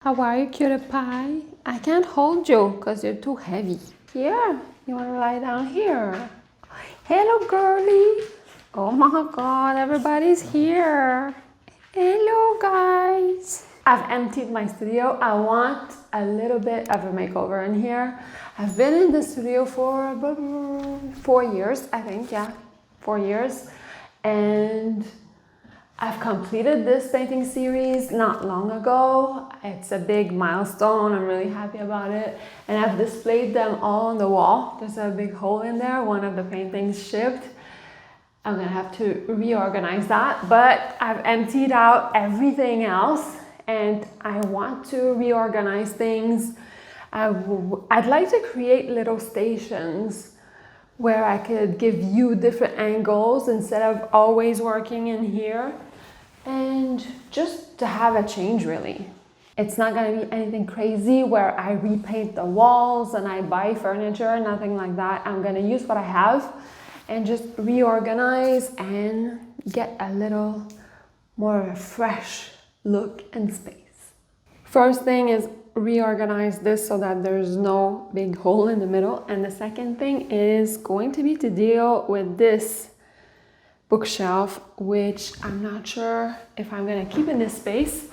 How are you, cutie pie? I can't hold you because you're too heavy. Here, you want to lie down here. Hello, girlie. Oh my god, everybody's here. Hello, guys. I've emptied my studio. I want a little bit of a makeover in here. I've been in the studio for about 4 years, I think, yeah, 4 years. And I've completed this painting series not long ago. It's a big milestone. I'm really happy about it. And I've displayed them all on the wall. There's a big hole in there. One of the paintings shipped. I'm gonna have to reorganize that, but I've emptied out everything else and I want to reorganize things. I'd like to create little stations where I could give you different angles instead of always working in here, and just to have a change really. It's not gonna be anything crazy where I repaint the walls and I buy furniture, nothing like that. I'm gonna use what I have and just reorganize and get a little more of a fresh look and space. First thing is reorganize this so that there's no big hole in the middle. And the second thing is going to be to deal with this bookshelf, which I'm not sure if I'm gonna keep in this space,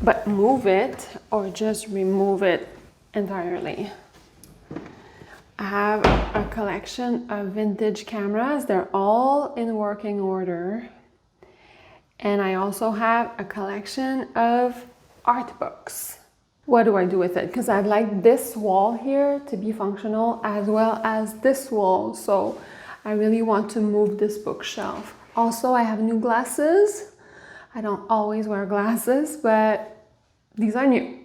but move it or just remove it entirely. I have a collection of vintage cameras. They're all in working order. And I also have a collection of art books. What do I do with it? Because I'd like this wall here to be functional as well as this wall. So I really want to move this bookshelf. Also, I have new glasses. I don't always wear glasses, but these are new.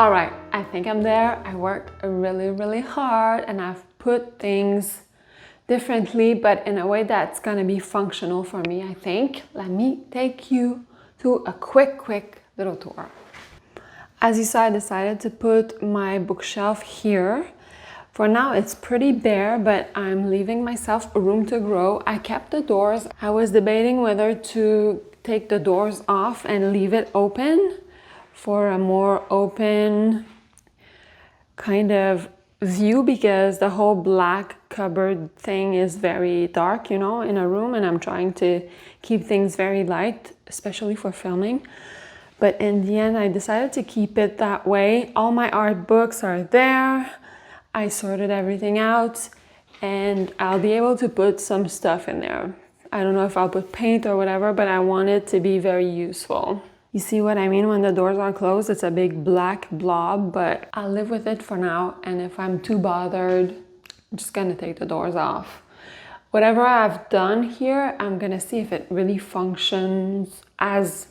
All right, I think I'm there. I worked really hard and I've put things differently, but in a way that's gonna be functional for me, I think. Let me take you to a quick little tour. As you saw, I decided to put my bookshelf here. For now, it's pretty bare, but I'm leaving myself room to grow. I kept the doors. I was debating whether to take the doors off and leave it open for a more open kind of view, because the whole black cupboard thing is very dark, you know, in a room, and I'm trying to keep things very light, especially for filming. But in the end, I decided to keep it that way. All my art books are there. I sorted everything out and I'll be able to put some stuff in there. I don't know if I'll put paint or whatever, but I want it to be very useful. You see what I mean? When the doors are closed, it's a big black blob, but I'll live with it for now. And if I'm too bothered, I'm just gonna take the doors off. Whatever I've done here, I'm gonna see if it really functions as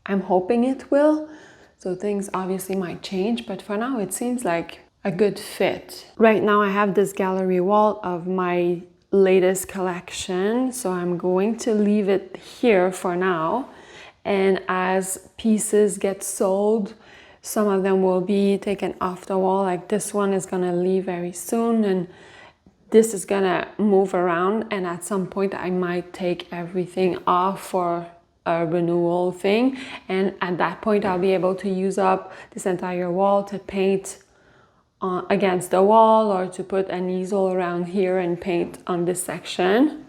I'm hoping it will. So things obviously might change, but for now it seems like a good fit. Right now I have this gallery wall of my latest collection, so I'm going to leave it here for now. And as pieces get sold, some of them will be taken off the wall. Like this one is gonna leave very soon, and this is gonna move around, and at some point I might take everything off for a renewal thing. And at that point I'll be able to use up this entire wall to paint against the wall, or to put an easel around here and paint on this section.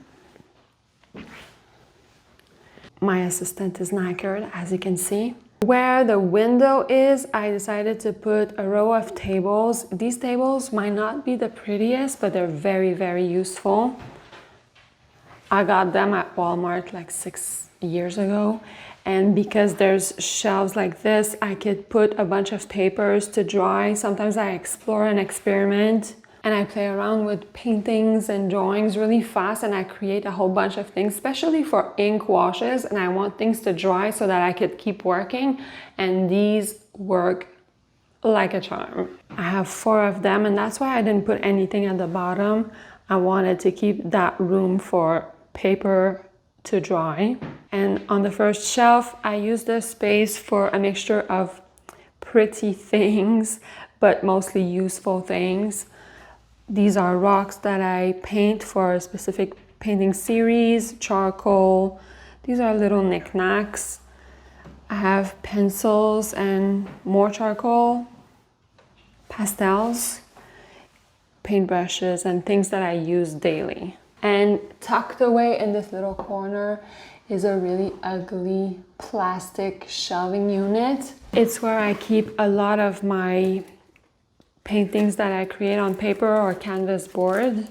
My assistant is knackered, as you can see. Where the window is, I decided to put a row of tables. These tables might not be the prettiest, but they're very useful. I got them at Walmart like 6 years ago. And because there's shelves like this, I could put a bunch of papers to dry. Sometimes I explore and experiment, and I play around with paintings and drawings really fast, and I create a whole bunch of things, especially for ink washes, and I want things to dry so that I could keep working, and these work like a charm. I have 4 of them, and that's why I didn't put anything at the bottom. I wanted to keep that room for paper to dry. And on the first shelf, I used the space for a mixture of pretty things, but mostly useful things. These are rocks that I paint for a specific painting series, charcoal. These are little knickknacks. I have pencils and more charcoal, pastels, paintbrushes, and things that I use daily. And tucked away in this little corner is a really ugly plastic shelving unit. It's where I keep a lot of my paintings that I create on paper or canvas board.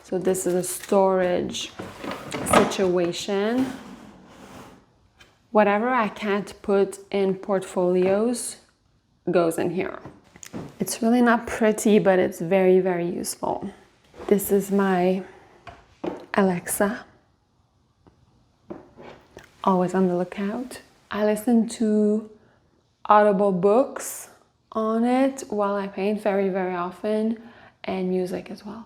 So this is a storage situation. Whatever I can't put in portfolios goes in here. It's really not pretty, but it's very useful. This is my Alexa, always on the lookout. I listen to Audible books on it while I paint very often, and music as well.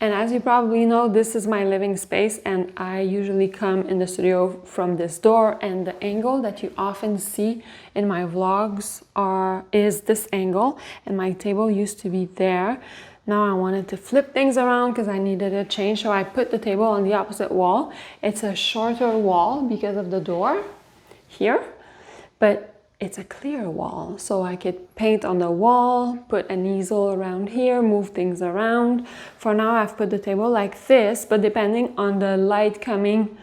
And as you probably know, this is my living space, and I usually come in the studio from this door, and the angle that you often see in my vlogs is this angle, and my table used to be there. Now I wanted to flip things around because I needed a change, so I put the table on the opposite wall. It's a shorter wall because of the door here, but it's a clear wall, so I could paint on the wall, put an easel around here, move things around. For now I've put the table like this, but depending on the light coming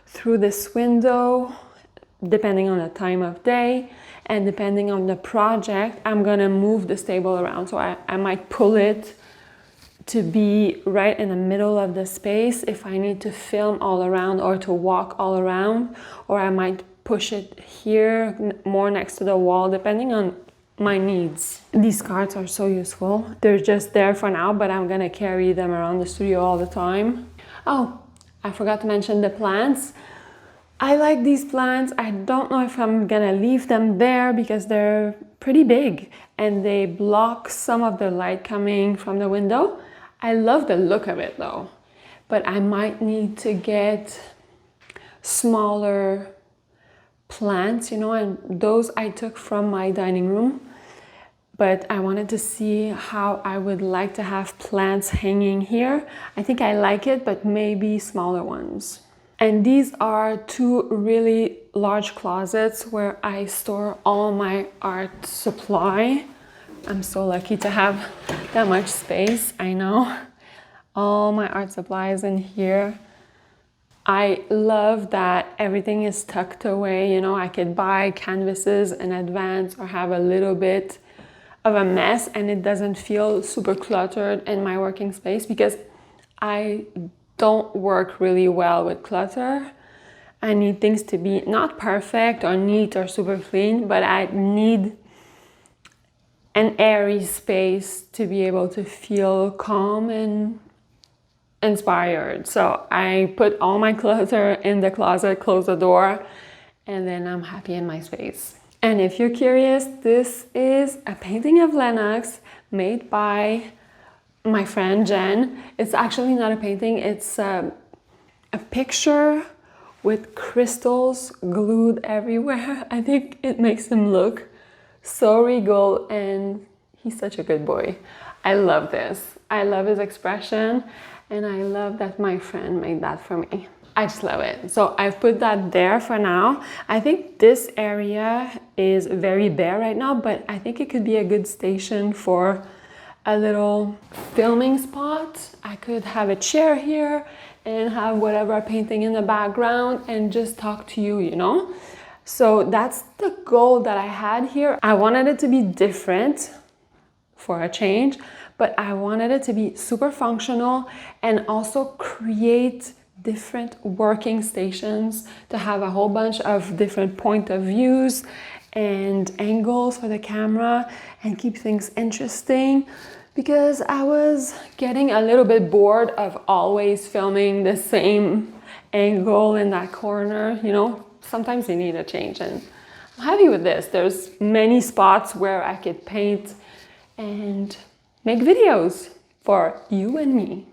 through this window, depending on the time of day, and depending on the project, I'm gonna move this table around. So I might pull it to be right in the middle of the space if I need to film all around or to walk all around, or I might push it here more next to the wall, depending on my needs. These cards are so useful. They're just there for now, but I'm gonna carry them around the studio all the time. Oh, I forgot to mention the plants. I like these plants. I don't know if I'm gonna leave them there because they're pretty big and they block some of the light coming from the window. I love the look of it though, but I might need to get smaller plants, you know, and those I took from my dining room. But I wanted to see how I would like to have plants hanging here. I think I like it, but maybe smaller ones. And these are two really large closets where I store all my art supply. I'm so lucky to have that much space, I know. All my art supplies in here. I love that everything is tucked away, you know, I could buy canvases in advance or have a little bit of a mess and it doesn't feel super cluttered in my working space because I don't work really well with clutter. I need things to be not perfect or neat or super clean, but I need an airy space to be able to feel calm and inspired. So I put all my clutter in the closet, close the door, and then I'm happy in my space. And if you're curious, this is a painting of Lennox made by my friend Jen. It's actually not a painting, it's a picture with crystals glued everywhere. I think it makes him look so regal and he's such a good boy. I love this. I love his expression and I love that my friend made that for me. I just love it. So I've put that there for now. I think this area is very bare right now, but I think it could be a good station for a little filming spot. I could have a chair here and have whatever painting in the background and just talk to you, you know? So that's the goal that I had here. I wanted it to be different for a change, but I wanted it to be super functional and also create different working stations to have a whole bunch of different point of views and angles for the camera and keep things interesting, because I was getting a little bit bored of always filming the same angle in that corner, you know. Sometimes you need a change and I'm happy with this. There's many spots where I could paint and make videos for you and me.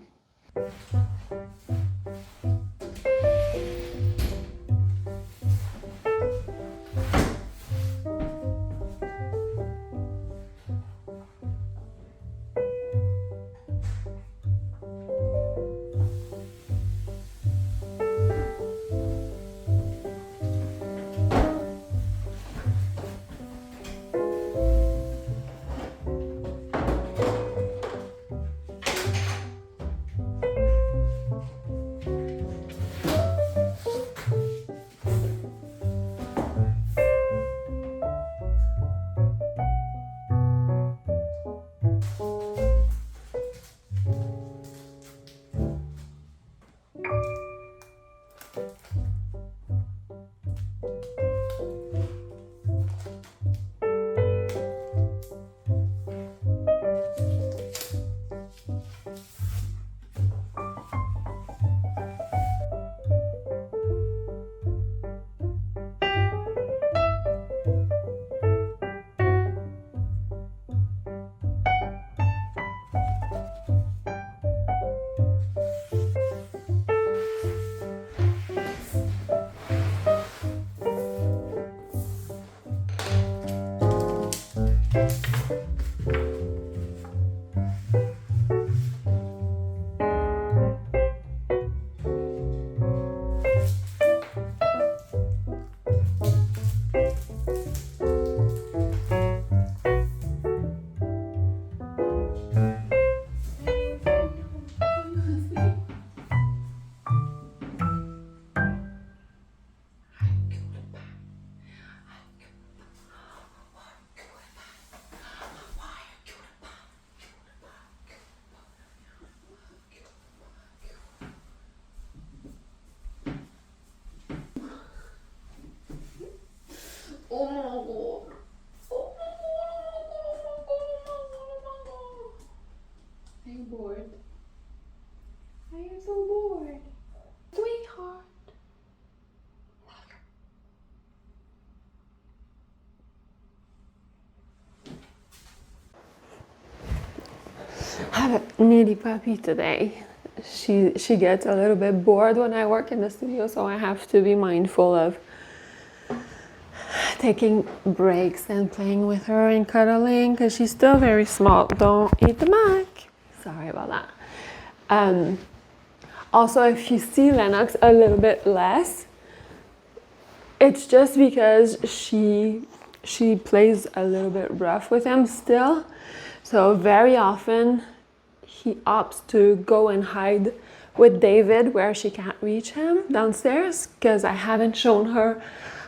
have a needy puppy today. She gets a little bit bored when I work in the studio, so I have to be mindful of taking breaks and playing with her and cuddling because she's still very small. Don't eat the mic. Sorry about that. Also, if you see Lennox a little bit less, it's just because she plays a little bit rough with him still. So very often he opts to go and hide with David where she can't reach him downstairs, because I haven't shown her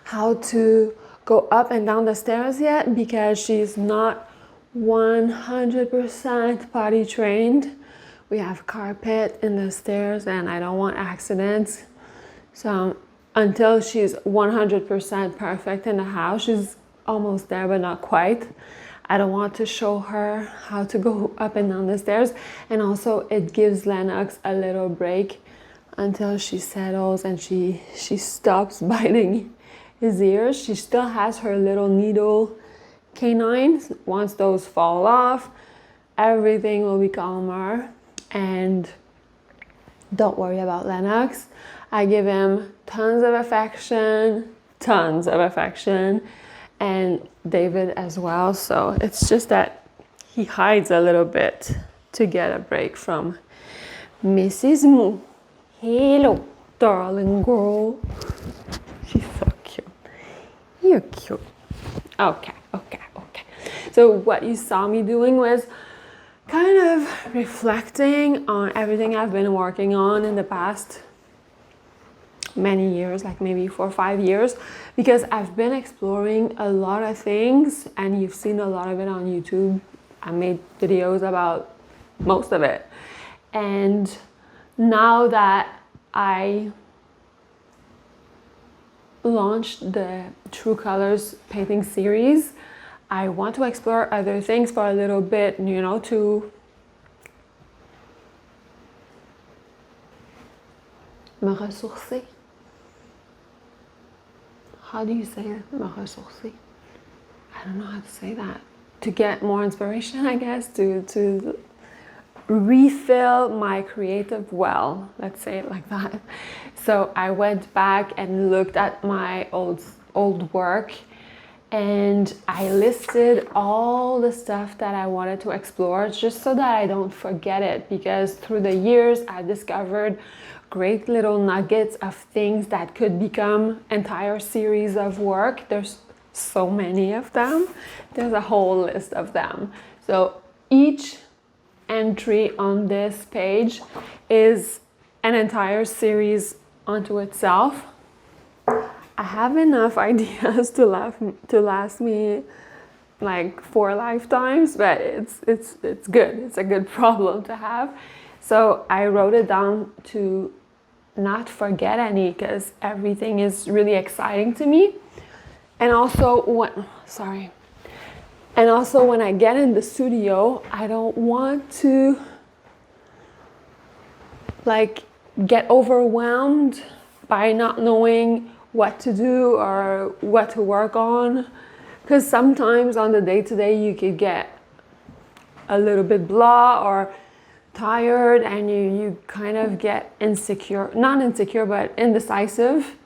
how to go up and down the stairs yet because she's not 100% potty trained. We have carpet in the stairs and I don't want accidents. So until she's 100% perfect in the house, she's almost there but not quite, I don't want to show her how to go up and down the stairs. And also it gives Lennox a little break until she settles and she stops biting his ears. She still has her little needle canines. Once those fall off, everything will be calmer. And don't worry about Lennox. I give him tons of affection, and David as well. So it's just that he hides a little bit to get a break from Mrs. Moo. Hello, darling girl. She's so cute. You're cute. Okay. So what you saw me doing was kind of reflecting on everything I've been working on in the past many years, like maybe 4 or 5 years, because I've been exploring a lot of things and you've seen a lot of it on YouTube. I made videos about most of it. And now that I launched the True Colors painting series, I want to explore other things for a little bit, you know, to me ressourcer. How do you say it? Me ressourcer? I don't know how to say that. To get more inspiration, I guess, to refill my creative well, let's say it like that. So I went back and looked at my old work, and I listed all the stuff that I wanted to explore just so that I don't forget it, because through the years I've discovered great little nuggets of things that could become entire series of work. There's so many of them. There's a whole list of them. So each entry on this page is an entire series unto itself. I have enough ideas to last me like 4 lifetimes, but it's good. It's a good problem to have. So I wrote it down to not forget any, because everything is really exciting to me. And also when I get in the studio, I don't want to like get overwhelmed by not knowing what to do or what to work on, because sometimes on the day-to-day you could get a little bit blah or tired, and you kind of get not insecure but indecisive.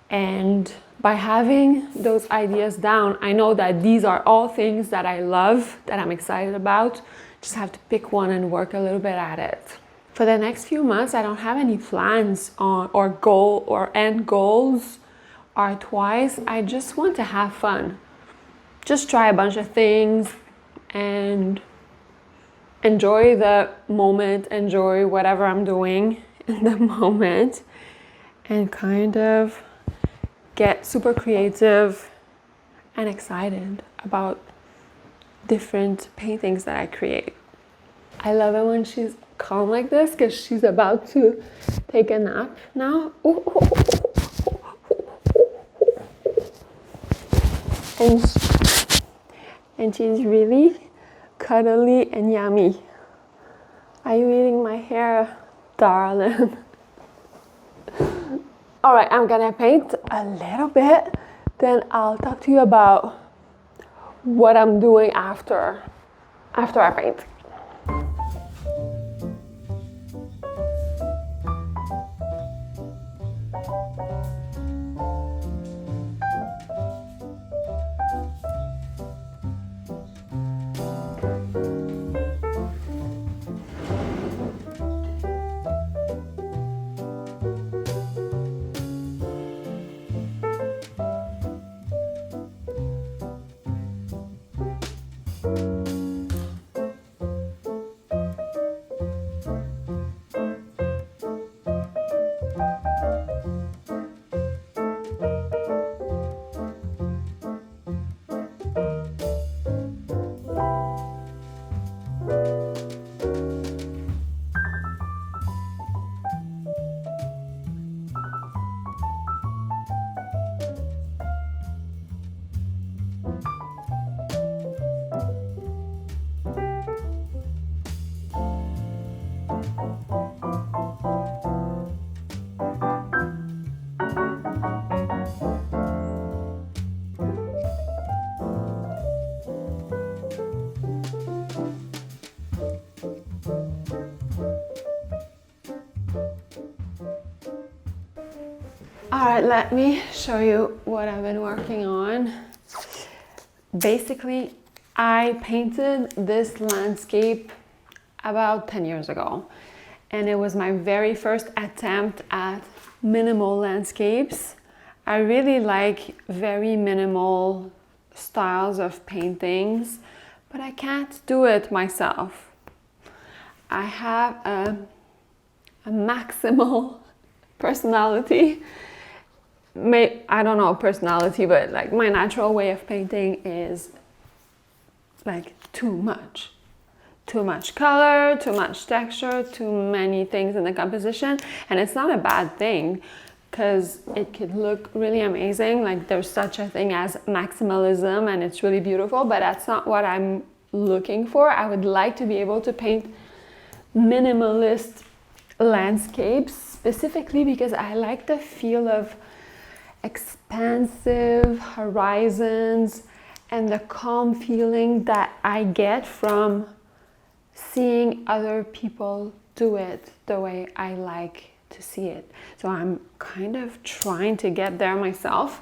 And by having those ideas down, I know that these are all things that I love, that I'm excited about. Just have to pick one and work a little bit at it. For the next few months, I don't have any plans or end goals art-wise. I just want to have fun. Just try a bunch of things and enjoy the moment, enjoy whatever I'm doing in the moment, and kind of get super creative and excited about different paintings that I create. I love it when she's calm like this, because she's about to take a nap now. And she's really cuddly and yummy. Are you eating my hair, darling? All right, I'm gonna paint a little bit, then I'll talk to you about what I'm doing after I paint. But let me show you what I've been working on. Basically, I painted this landscape about 10 years ago, and it was my very first attempt at minimal landscapes. I really like very minimal styles of paintings, but I can't do it myself. I have a maximal personality. I don't know personality, but like my natural way of painting is like too much color, too much texture, too many things in the composition. And it's not a bad thing, because it could look really amazing. Like there's such a thing as maximalism, and it's really beautiful, but that's not what I'm looking for. I would like to be able to paint minimalist landscapes, specifically because I like the feel of expansive horizons and the calm feeling that I get from seeing other people do it the way I like to see it. So I'm kind of trying to get there myself.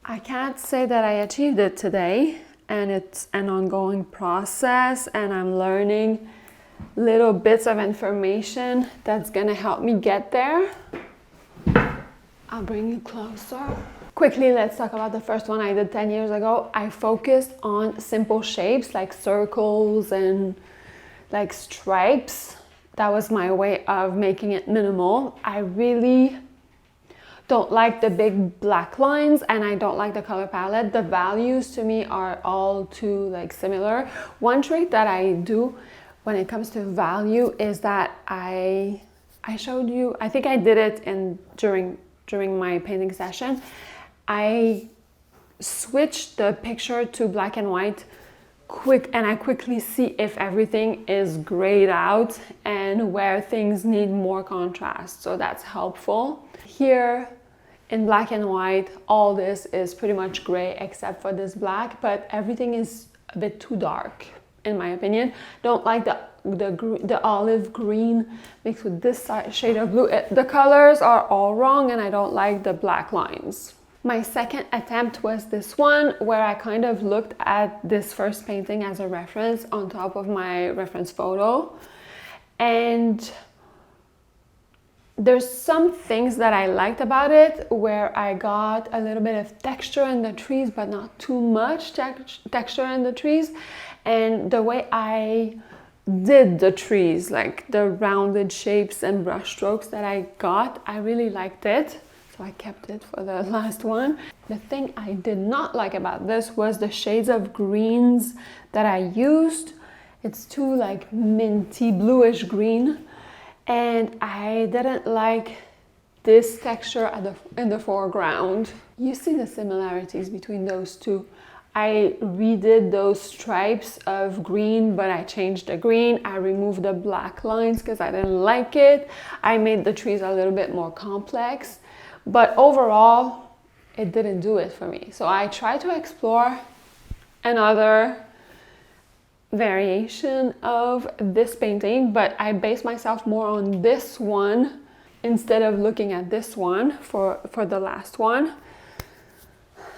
I can't say that I achieved it today, and it's an ongoing process, and I'm learning little bits of information that's gonna help me get there. I'll bring you closer. Quickly, let's talk about the first one I did 10 years ago. I focused on simple shapes like circles and like stripes. That was my way of making it minimal. I really don't like the big black lines, and I don't like the color palette. The values to me are all too like similar. One trick that I do when it comes to value is that I showed you, I think I did it during my painting session. I switched the picture to black and white and I quickly see if everything is grayed out and where things need more contrast. So that's helpful. Here in black and white, all this is pretty much gray except for this black, but everything is a bit too dark in my opinion. Don't like the olive green mixed with this shade of blue. The colors are all wrong, and I don't like the black lines. My second attempt was this one, where I kind of looked at this first painting as a reference on top of my reference photo. And there's some things that I liked about it, where I got a little bit of texture in the trees, but not too much texture in the trees. And the way I did the trees, like the rounded shapes and brush strokes that I got, I really liked it. So I kept it for the last one. The thing I did not like about this was the shades of greens that I used. It's too like minty bluish green, and I didn't like this texture in the foreground. You see the similarities between those two. I redid those stripes of green, but I changed the green. I removed the black lines because I didn't like it. I made the trees a little bit more complex. But overall, it didn't do it for me. So I tried to explore another variation of this painting, but I based myself more on this one instead of looking at this one for the last one.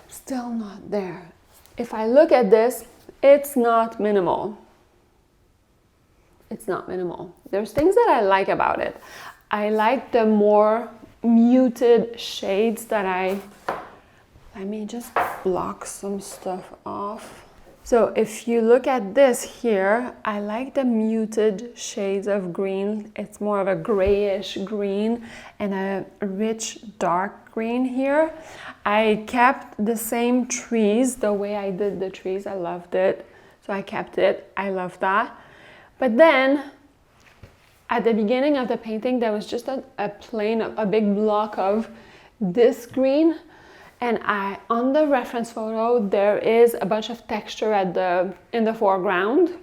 Still not there. If I look at this, it's not minimal. It's not minimal. There's things that I like about it. I like the more muted shades that let me just block some stuff off. So if you look at this here, I like the muted shades of green. It's more of a grayish green and a rich dark green here. I kept the same trees, the way I did the trees. I loved it. So I kept it. I love that. But then at the beginning of the painting, there was just a big block of this green. And on the reference photo, there is a bunch of texture in the foreground.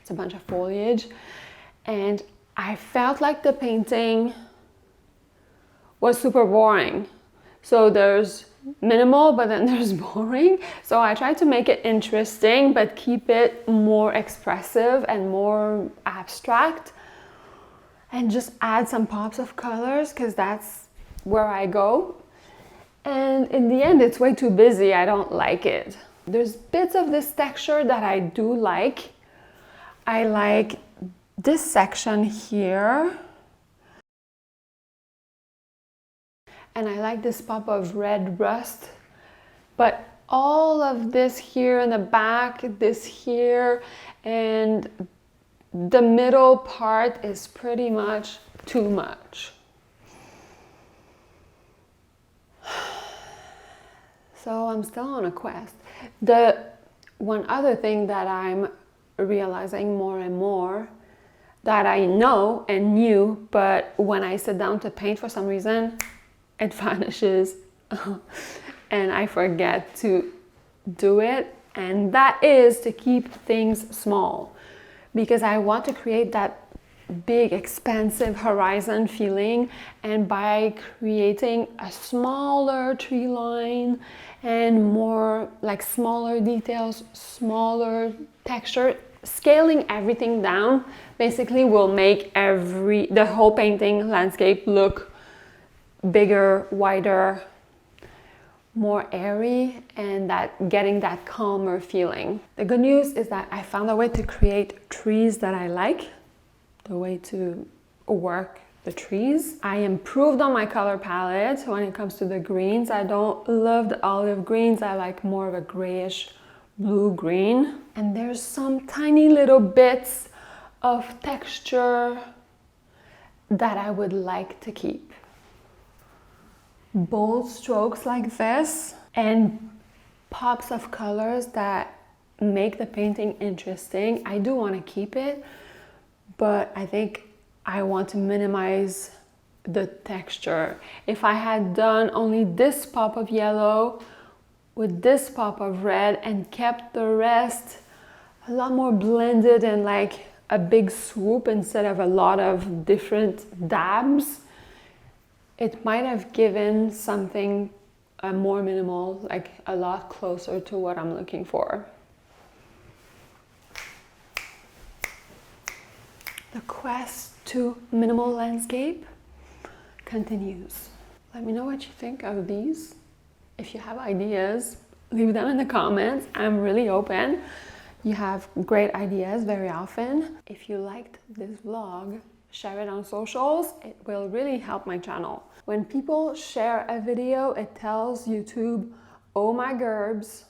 It's a bunch of foliage. And I felt like the painting was super boring. So there's minimal, but then there's boring. So I tried to make it interesting, but keep it more expressive and more abstract. and just add some pops of colors because that's where I go. And in the end, it's way too busy. I don't like it. There's bits of this texture that I do like. I like this section here. And I like this pop of red rust. But all of this here in the back, this here, and the middle part is pretty much too much. So I'm still on a quest. The one other thing that I'm realizing more and more that I know and knew, but when I sit down to paint for some reason, it vanishes and I forget to do it. And that is to keep things small, because I want to create that big expansive horizon feeling, and by creating a smaller tree line and more like smaller details, smaller texture, scaling everything down basically will make the whole painting landscape look bigger, wider, more airy, and getting that calmer feeling. The good news is that I found a way to create trees that I like, the way to work the trees. I improved on my color palette when it comes to the greens. I don't love the olive greens. I like more of a grayish blue green. And there's some tiny little bits of texture that I would like to keep. Bold strokes like this and pops of colors that make the painting interesting. I do want to keep it, but I think I want to minimize the texture. If I had done only this pop of yellow with this pop of red and kept the rest a lot more blended and like a big swoop instead of a lot of different dabs, it might have given something more minimal, like a lot closer to what I'm looking for. The quest to minimal landscape continues. Let me know what you think of these. If you have ideas, leave them in the comments. I'm really open. You have great ideas very often. If you liked this vlog, share it on socials. It will really help my channel. When people share a video, it tells YouTube, oh my gerbs,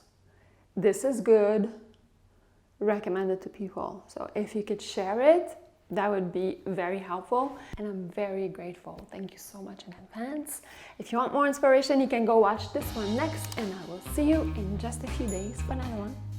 this is good, recommend it to people. So if you could share it, that would be very helpful, and I'm very grateful. Thank you so much in advance. If you want more inspiration, you can go watch this one next, and I will see you in just a few days for another one.